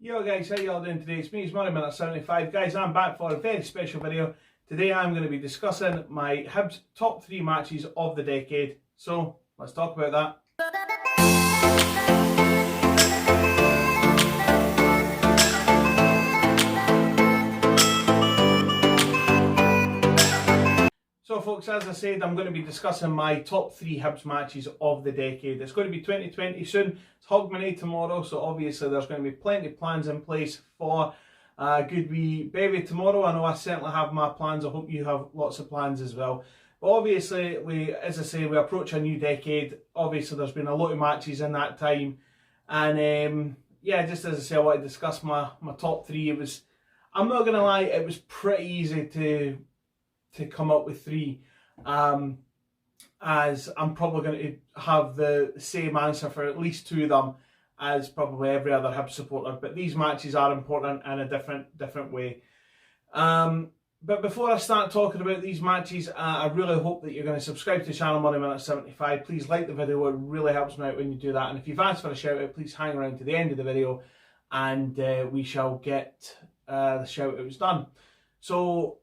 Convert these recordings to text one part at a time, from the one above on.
Yo guys, how y'all doing today? It's me, it's Money Minute 75. Guys, I'm back for a very special video. Today I'm going to be discussing my Hibs top 3 matches of the decade. So, let's talk about that. So folks, as I said, I'm going to be discussing my top 3 Hibs matches of the decade. It's going to be 2020 soon. It's Hogmanay tomorrow, so obviously there's going to be plenty of plans in place for a good wee bevy tomorrow. I know I certainly have my plans. I hope you have lots of plans as well. But obviously, as I say, we approach a new decade. Obviously, there's been a lot of matches in that time. And yeah, just as I say, I want to discuss my top 3. I'm not going to lie, it was pretty easy to come up with 3, as I'm probably going to have the same answer for at least 2 of them as probably every other Hibs supporter, but these matches are important in a different way. But before I start talking about these matches, I really hope that you're going to subscribe to the channel Money Minute 75. Please like the video, it really helps me out when you do that. And if you've asked for a shout out, please hang around to the end of the video and we shall get the shout outs done. So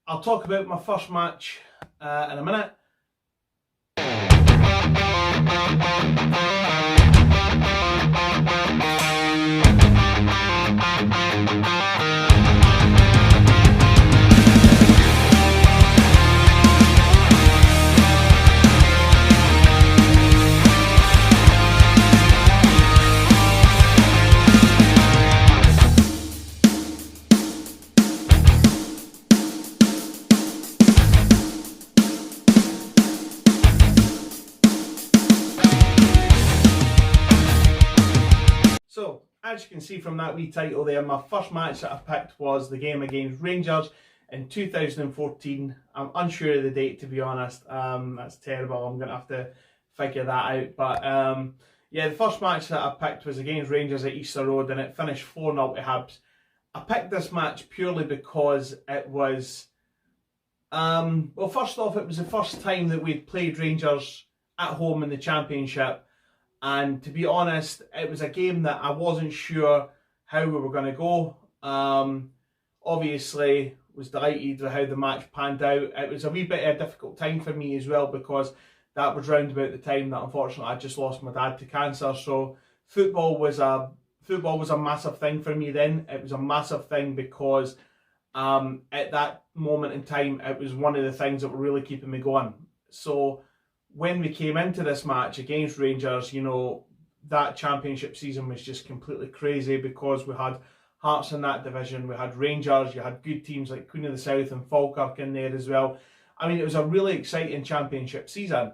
I'll talk about my first match in a minute. So, as you can see from that wee title there, my first match that I picked was the game against Rangers in 2014. I'm unsure of the date, to be honest. That's terrible. I'm going to have to figure that out. But yeah, the first match that I picked was against Rangers at Easter Road, and it finished 4-0 to Hibs. I picked this match purely because it was, well, first off, it was the first time that we'd played Rangers at home in the Championship. And to be honest, it was a game that I wasn't sure how we were going to go. Obviously, was delighted with how the match panned out. It was a wee bit of a difficult time for me as well, because that was round about the time that unfortunately I just lost my dad to cancer. So football was a massive thing for me then. It was a massive thing because at that moment in time, it was one of the things that were really keeping me going. So when we came into this match against Rangers, you know, that Championship season was just completely crazy because we had Hearts in that division, we had Rangers, you had good teams like Queen of the South and Falkirk in there as well. I mean, it was a really exciting Championship season.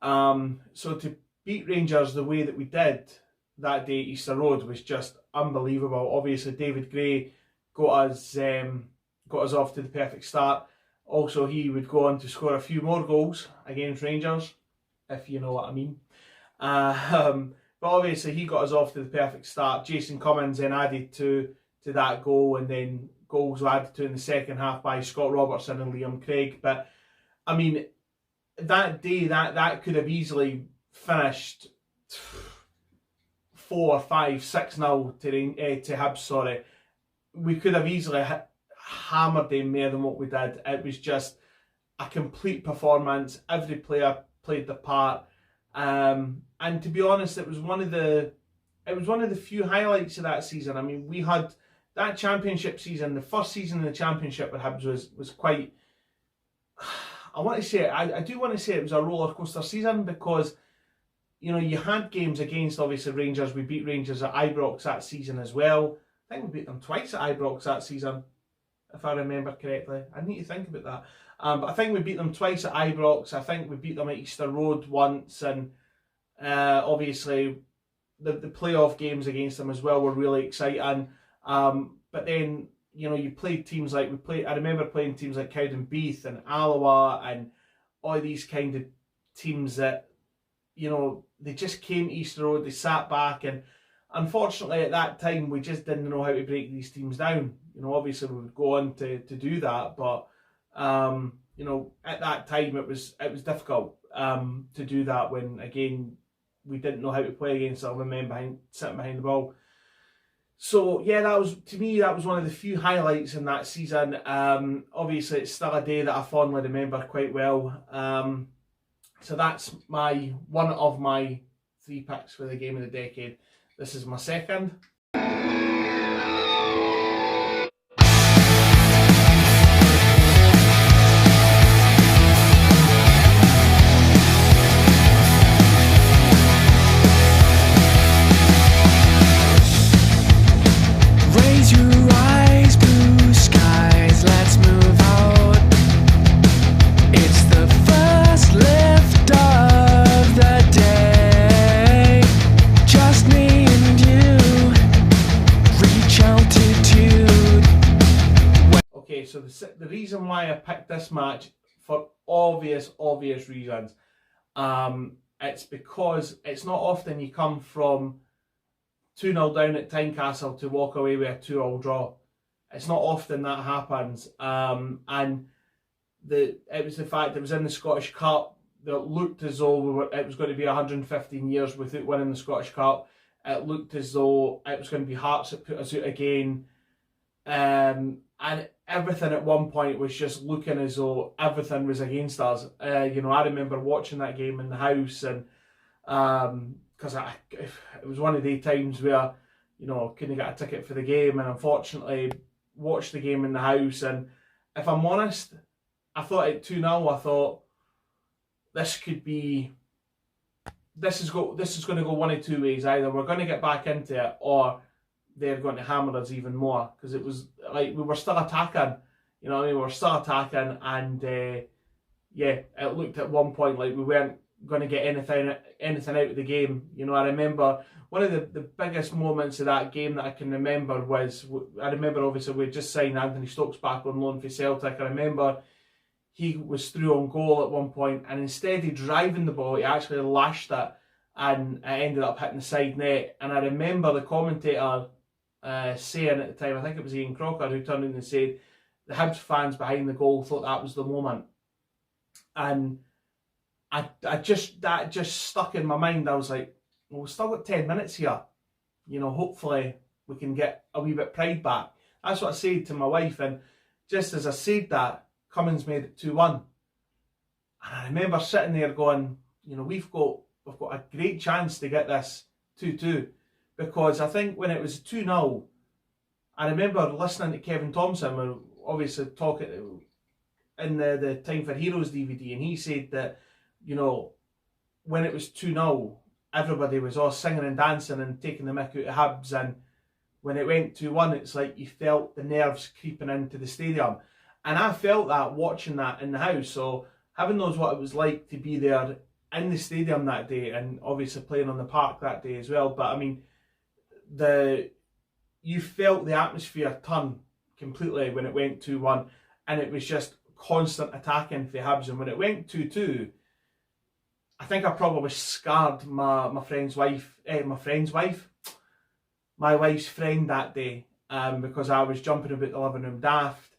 So to beat Rangers the way that we did that day at Easter Road was just unbelievable. Obviously, David Gray got us off to the perfect start. Also, he would go on to score a few more goals against Rangers, if you know what I mean. But obviously, he got us off to the perfect start. Jason Cummins then added to that goal, and then goals were added to in the second half by Scott Robertson and Liam Craig. But, I mean, that day, that could have easily finished 4, 5, 6-0 to Hibs, sorry. We could have easily hammered them more than what we did. It was just a complete performance. Every player played the part, and to be honest, it was one of the few highlights of that season. I mean, we had that Championship season. The first season in the Championship with Hibs was quite. I do want to say it was a roller coaster season because, you know, you had games against obviously Rangers. We beat Rangers at Ibrox that season as well. I think we beat them twice at Ibrox that season, if I remember correctly. I need to think about that. But I think we beat them twice at Ibrox. I think we beat them at Easter Road once. And obviously the playoff games against them as well were really exciting. But then, you know, you played teams like, I remember playing teams like Cowdenbeath and Alloa and all these kind of teams that, you know, they just came to Easter Road, they sat back, and unfortunately at that time we just didn't know how to break these teams down. You know, obviously we would go on to do that, but you know, at that time it was difficult to do that when, again, we didn't know how to play against 11 men sitting behind the ball. So yeah, to me that was one of the few highlights in that season. Obviously, it's still a day that I fondly remember quite well. So that's one of my 3 picks for the game of the decade. This is my second. So the reason why I picked this match, for obvious reasons, it's because it's not often you come from 2-0 down at Tynecastle to walk away with a 2-2 draw. It's not often that happens, and it was the fact it was in the Scottish Cup that looked as though it was going to be 115 years without winning the Scottish Cup. It looked as though it was going to be Hearts that put us out again, and everything at one point was just looking as though everything was against us. I remember watching that game in the house, and because it was one of the times where couldn't get a ticket for the game, and unfortunately watched the game in the house. And if I'm honest, I thought at 2-0, I thought this is going to go one of two ways. Either we're going to get back into it, or they're going to hammer us even more, because it was like we were still attacking, we were still attacking, and it looked at one point like we weren't going to get anything out of the game. I remember one of the biggest moments of that game that I can remember was, I remember obviously we just signed Anthony Stokes back on loan for Celtic. I remember he was through on goal at one point, and instead of driving the ball, he actually lashed it, and it ended up hitting the side net. And I remember the commentator saying at the time, I think it was Ian Crocker, who turned in and said the Hibs fans behind the goal thought that was the moment. And that just stuck in my mind. I was like, well, we've still got 10 minutes here. Hopefully we can get a wee bit of pride back. That's what I said to my wife, and just as I said that, Cummins made it 2-1. And I remember sitting there going, we've got a great chance to get this 2-2. Because I think when it was 2-0, I remember listening to Kevin Thompson, we're obviously talking in the Time for Heroes DVD, and he said that, when it was 2-0, everybody was all singing and dancing and taking the mick out of Hibs, and when it went 2-1, it's like you felt the nerves creeping into the stadium. And I felt that watching that in the house, so heaven knows what it was like to be there in the stadium that day, and obviously playing on the park that day as well. But I mean, you felt the atmosphere turn completely when it went 2-1, and it was just constant attacking for Hibs. And when it went 2-2, I think I probably scarred my wife's friend that day, because I was jumping about the living room daft,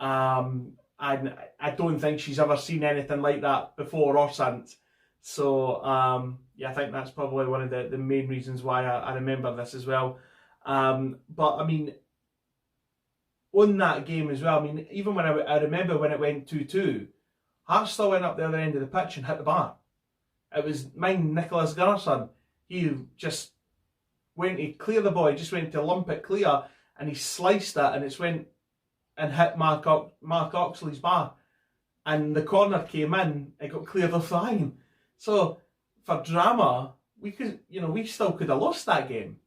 and I don't think she's ever seen anything like that before or since. So I think that's probably one of the main reasons why I remember this as well. But I mean, on that game as well, I mean, even when I remember when it went 2-2, Hearts still went up the other end of the pitch and hit the bar. It was Nicholas Gunnarsson. He just went to clear the ball, he just went to lump it clear, and he sliced it, and it went and hit Mark Oxley's bar. And the corner came in, it got cleared off the line. So for drama, we still could have lost that game,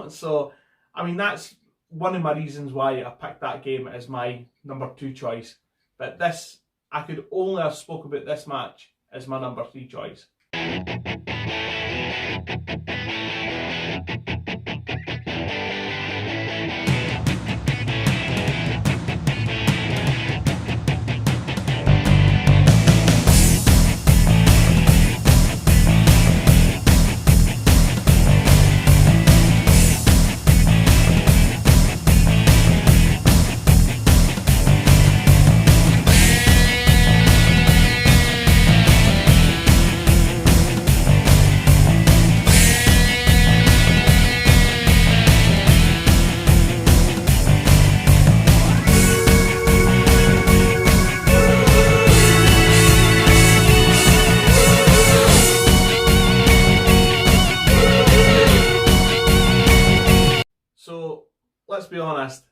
So I mean, that's one of my reasons why I picked that game as my number 2 choice. But I could only have spoke about this match as my number 3 choice. let's be honest,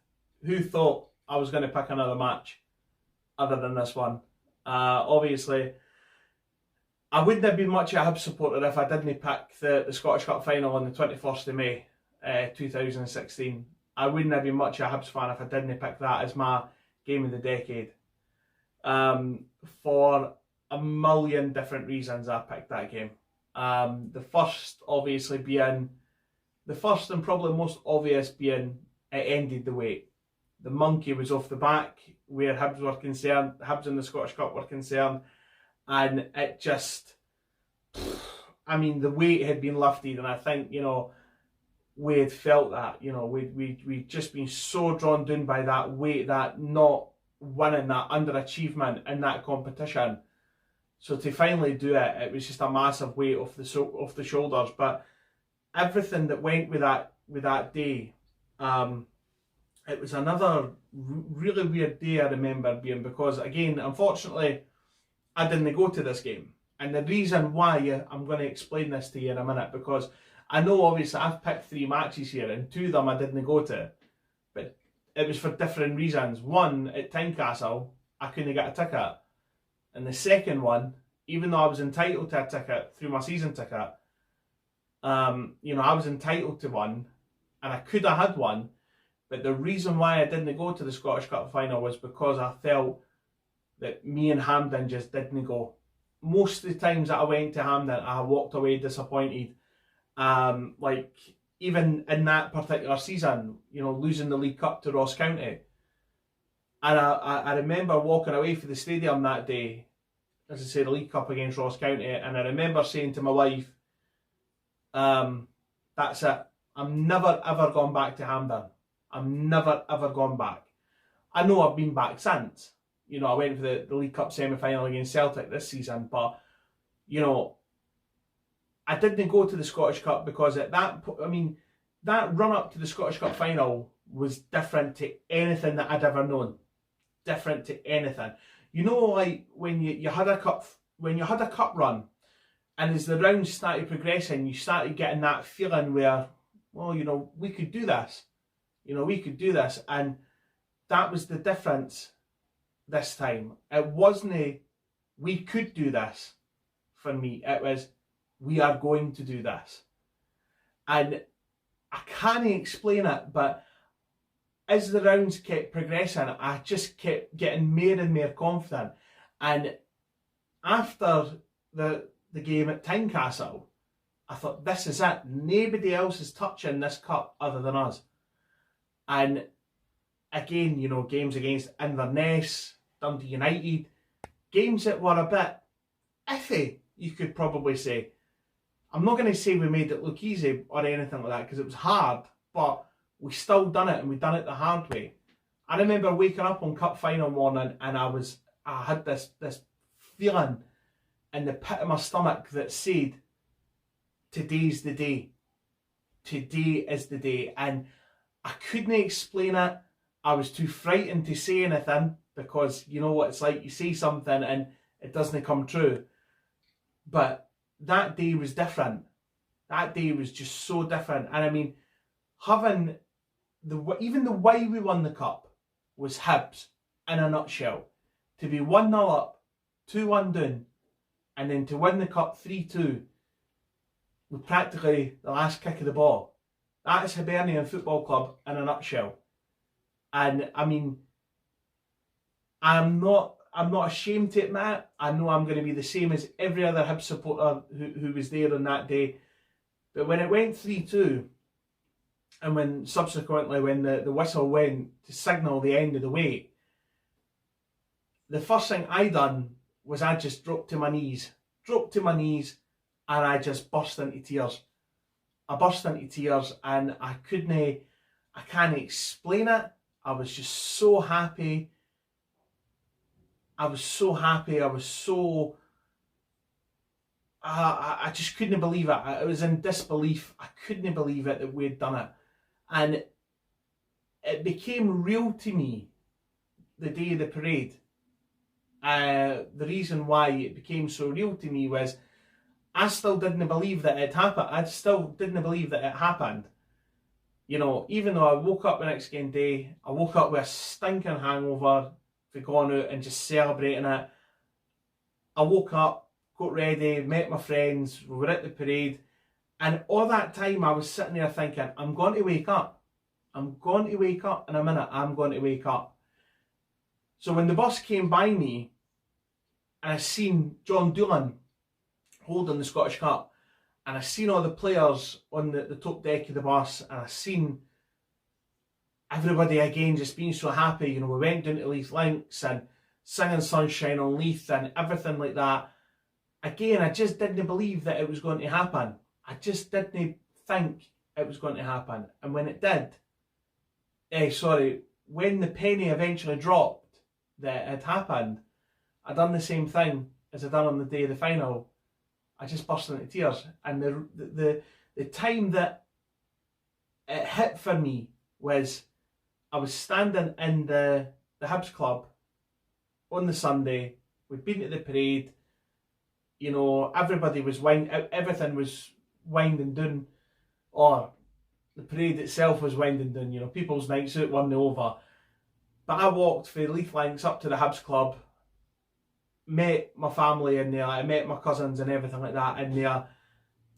who thought I was going to pick another match other than this one? Obviously, I wouldn't have been much of a Hibs supporter if I didn't pick the Scottish Cup final on the 21st of May 2016. I wouldn't have been much of a Hibs fan if I didn't pick that as my game of the decade. For a million different reasons I picked that game. The first and probably most obvious being it ended the wait. The monkey was off the back where Hibs were concerned, Hibs in the Scottish Cup were concerned, and it just, I mean, the weight had been lifted, and I think, we had felt that, we'd just been so drawn down by that weight, that not winning, that underachievement in that competition. So to finally do it, it was just a massive weight off the shoulders. But everything that went with that day, it was another really weird day I remember being, because again, unfortunately, I didn't go to this game. And the reason why, I'm going to explain this to you in a minute, because I know obviously I've picked 3 matches here and 2 of them I didn't go to. But it was for different reasons. One, at Tynecastle, I couldn't get a ticket. And the second one, even though I was entitled to a ticket through my season ticket, I was entitled to one and I could have had one. But the reason why I didn't go to the Scottish Cup final was because I felt that me and Hampden just didn't go. Most of the times that I went to Hampden, I walked away disappointed. Like even in that particular season, losing the League Cup to Ross County. And I remember walking away from the stadium that day, as I say, the League Cup against Ross County, and I remember saying to my wife, that's it. I'm never ever gone back to Hampden. I'm never ever gone back. I know I've been back since. I went for the League Cup semi-final against Celtic this season, but, I didn't go to the Scottish Cup because at that run up to the Scottish Cup final was different to anything that I'd ever known. Different to anything. Like when you had a cup run, and as the rounds started progressing, you started getting that feeling where, well, we could do this. We could do this. And that was the difference this time. It wasn't we could do this for me. It was, we are going to do this. And I can't explain it, but as the rounds kept progressing, I just kept getting more and more confident. And after the game at Tynecastle, I thought, this is it. Nobody else is touching this cup other than us. And again, games against Inverness, Dundee United, games that were a bit iffy, you could probably say. I'm not going to say we made it look easy or anything like that, because it was hard, but we still done it, and we done it the hard way. I remember waking up on cup final morning, and I had this feeling in the pit of my stomach that said, today's the day. Today is the day. And I couldn't explain it. I was too frightened to say anything, because you know what it's like, you say something and it doesn't come true. But that day was different. That day was just so different. And having even the way we won the cup was Hibs in a nutshell. To be 1-0 up, 2-1 down, and then to win the cup 3-2 with practically the last kick of the ball. That is Hibernian Football Club in a nutshell. And I'm not ashamed to admit it. I know I'm going to be the same as every other Hibs supporter who was there on that day. But when it went 3-2, and when the whistle went to signal the end of the wait, the first thing I done was I just dropped to my knees, and I just burst into tears. I burst into tears, and I can't explain it. I was just so happy. I just couldn't believe it. I was in disbelief. I couldn't believe it that we'd done it. And it became real to me the day of the parade. The reason why it became so real to me was I still didn't believe that it happened. I still didn't believe that it happened. You know, even though I woke up the next game day, I woke up with a stinking hangover for going out and just celebrating it. I woke up, got ready, met my friends, we were at the parade, and all that time I was sitting there thinking, I'm going to wake up. I'm going to wake up in a minute. I'm going to wake up. So when the bus came by me, and I seen John Doolan holding the Scottish Cup, and I seen all the players on the top deck of the bus, and I seen everybody again just being so happy. You know, we went down to Leith Links and singing Sunshine on Leith and everything like that. Again, I just didn't believe that it was going to happen. I just didn't think it was going to happen. And when it did, when the penny eventually dropped that it had happened, I done the same thing as I done on the day of the final. I just burst into tears. And the time that it hit for me was I was standing in the Hibs club on the Sunday. We'd been to the parade. You know, everybody was everything was winding down, or the parade itself was winding down. You know, people's nights out weren't over. But I walked for Leith Links up to the Hibs club, met my family in there, I met my cousins and everything like that in there,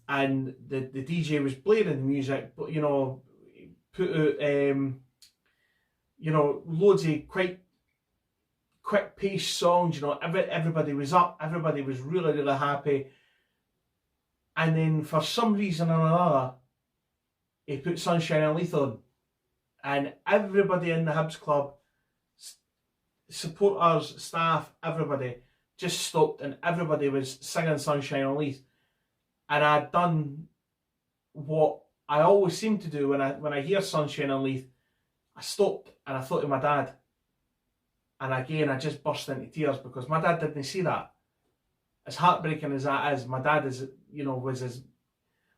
and the DJ was blaring the music, but you know, put out you know, loads of quite quick paced songs. You know, everybody was up, everybody was really, really happy. And then for some reason or another, he put Sunshine on Leith on, and everybody in the Hibs club, supporters, staff, everybody just stopped, and everybody was singing Sunshine on Leith. And I'd done what I always seem to do when I hear Sunshine on Leith. I stopped and I thought of my dad. And again, I just burst into tears because my dad didn't see that. As heartbreaking as that is, my dad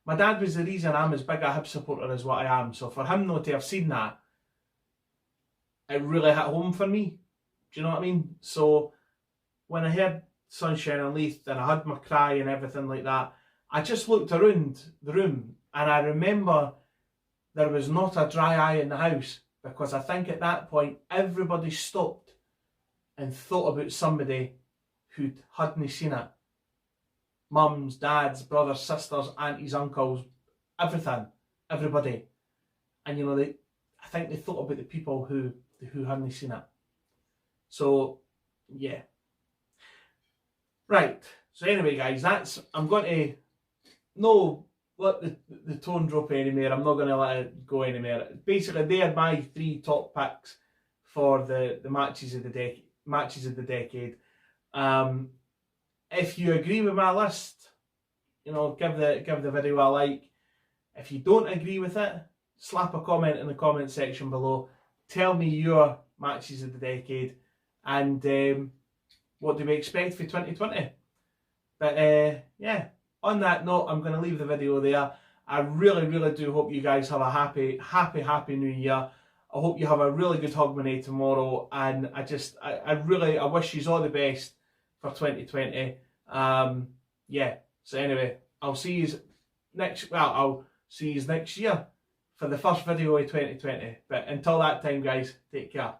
my dad was the reason I'm as big a Hibs supporter as what I am. So for him not to have seen that, it really hit home for me. Do you know what I mean? So when I heard Sunshine on Leith and I had my cry and everything like that, I just looked around the room and I remember there was not a dry eye in the house, because I think at that point everybody stopped and thought about somebody who hadn't seen it. Mums, dads, brothers, sisters, aunties, uncles, everything, everybody. And you know, I think they thought about the people who hadn't seen it. So yeah. Right. So anyway, guys, I'm going to no let the tone drop anymore. I'm not going to let it go anymore. Basically, they are my 3 top picks for the matches of the decade. If you agree with my list, you know, give the video a like. If you don't agree with it, slap a comment in the comment section below. Tell me your matches of the decade, and what do we expect for 2020? But yeah, on that note, I'm going to leave the video there. I really, really do hope you guys have a happy new year. I hope you have a really good Hogmanay tomorrow, and I wish you all the best for 2020. Yeah, so anyway, I'll see you next year for the first video of 2020. But until that time, guys, take care.